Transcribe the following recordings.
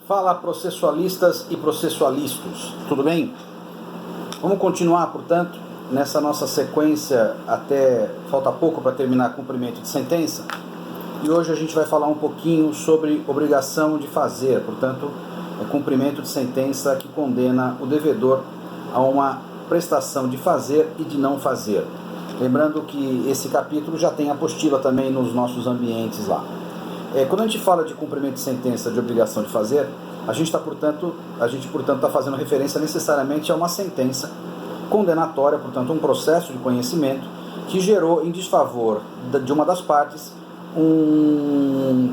Fala processualistas e processualistas, tudo bem? Vamos continuar, portanto, nessa nossa sequência até falta pouco para terminar cumprimento de sentença. E hoje a gente vai falar um pouquinho sobre obrigação de fazer, portanto, cumprimento de sentença que condena o devedor a uma prestação de fazer e de não fazer. Lembrando que esse capítulo já tem apostila também nos nossos ambientes lá. Quando a gente fala de cumprimento de sentença de obrigação de fazer, a gente, portanto, está fazendo referência necessariamente a uma sentença condenatória, portanto, um processo de conhecimento que gerou em desfavor de uma das partes,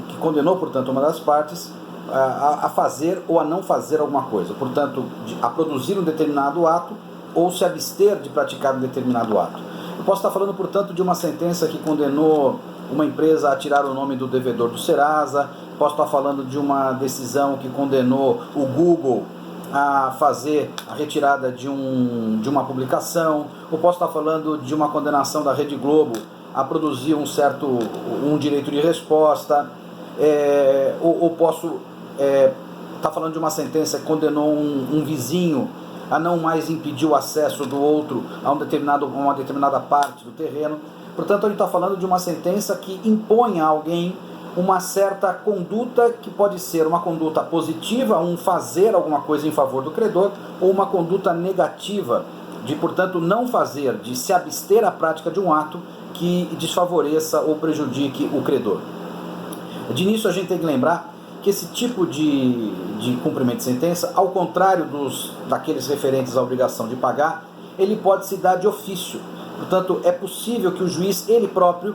que condenou, portanto, uma das partes a fazer ou a não fazer alguma coisa, portanto, a produzir um determinado ato ou se abster de praticar um determinado ato. Eu posso estar falando, portanto, de uma sentença que condenou uma empresa a tirar o nome do devedor do Serasa, posso estar falando de uma decisão que condenou o Google a fazer a retirada de uma publicação, ou posso estar falando de uma condenação da Rede Globo a produzir um direito de resposta, ou posso estar falando de uma sentença que condenou um vizinho a não mais impedir o acesso do outro a uma determinada parte do terreno. Portanto, ele está falando de uma sentença que impõe a alguém uma certa conduta que pode ser uma conduta positiva, um fazer alguma coisa em favor do credor, ou uma conduta negativa, de, portanto, não fazer, de se abster à prática de um ato que desfavoreça ou prejudique o credor. De início, a gente tem que lembrar que esse tipo de cumprimento de sentença, ao contrário daqueles referentes à obrigação de pagar, ele pode se dar de ofício. Portanto, é possível que o juiz, ele próprio,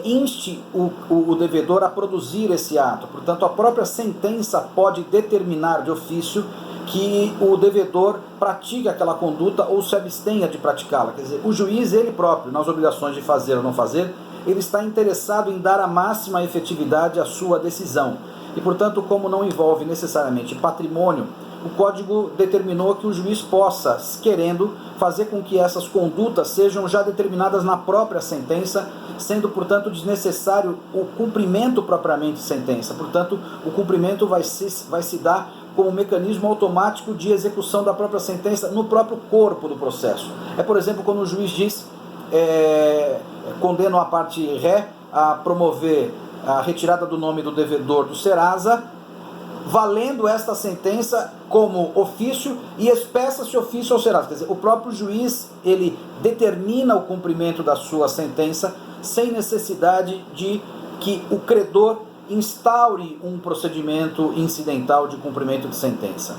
inste o devedor a produzir esse ato. Portanto, a própria sentença pode determinar de ofício que o devedor pratique aquela conduta ou se abstenha de praticá-la. Quer dizer, o juiz, ele próprio, nas obrigações de fazer ou não fazer, ele está interessado em dar a máxima efetividade à sua decisão. E, portanto, como não envolve necessariamente patrimônio, o Código determinou que o juiz possa, querendo, fazer com que essas condutas sejam já determinadas na própria sentença, sendo, portanto, desnecessário o cumprimento propriamente de sentença. Portanto, o cumprimento vai se dar como um mecanismo automático de execução da própria sentença no próprio corpo do processo. Por exemplo, quando o juiz diz, condena a parte ré a promover a retirada do nome do devedor do Serasa, valendo esta sentença como ofício e expressa-se ofício ao Serasa. Quer dizer, o próprio juiz, ele determina o cumprimento da sua sentença sem necessidade de que o credor instaure um procedimento incidental de cumprimento de sentença.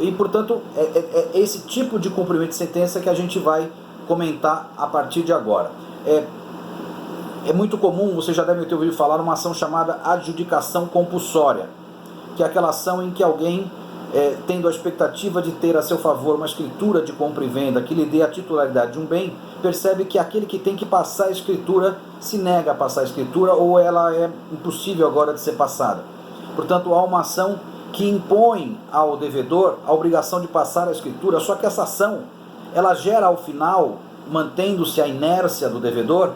E, portanto, é esse tipo de cumprimento de sentença que a gente vai comentar a partir de agora. É muito comum, você já deve ter ouvido falar, uma ação chamada adjudicação compulsória, que é aquela ação em que alguém, tendo a expectativa de ter a seu favor uma escritura de compra e venda que lhe dê a titularidade de um bem, percebe que aquele que tem que passar a escritura se nega a passar a escritura ou ela é impossível agora de ser passada. Portanto, há uma ação que impõe ao devedor a obrigação de passar a escritura, só que essa ação, ela gera ao final, mantendo-se a inércia do devedor,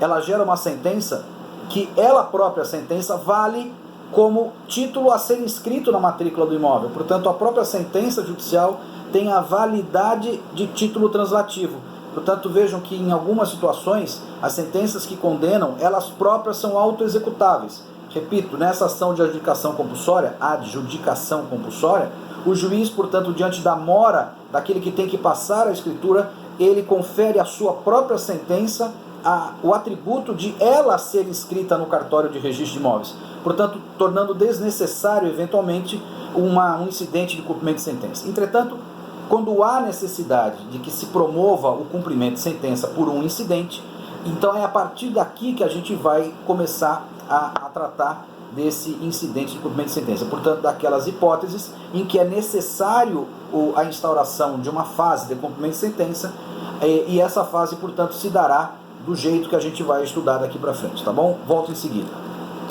ela gera uma sentença que ela própria sentença vale como título a ser inscrito na matrícula do imóvel. Portanto, a própria sentença judicial tem a validade de título translativo. Portanto, vejam que em algumas situações, as sentenças que condenam, elas próprias são autoexecutáveis. Repito, nessa ação de adjudicação compulsória, o juiz, portanto, diante da mora daquele que tem que passar a escritura, ele confere à sua própria sentença o atributo de ela ser inscrita no cartório de registro de imóveis, portanto, tornando desnecessário, eventualmente, um incidente de cumprimento de sentença. Entretanto, quando há necessidade de que se promova o cumprimento de sentença por um incidente, então é a partir daqui que a gente vai começar a tratar desse incidente de cumprimento de sentença. Portanto, daquelas hipóteses em que é necessário a instauração de uma fase de cumprimento de sentença, e essa fase, portanto, se dará do jeito que a gente vai estudar daqui para frente, tá bom? Volto em seguida.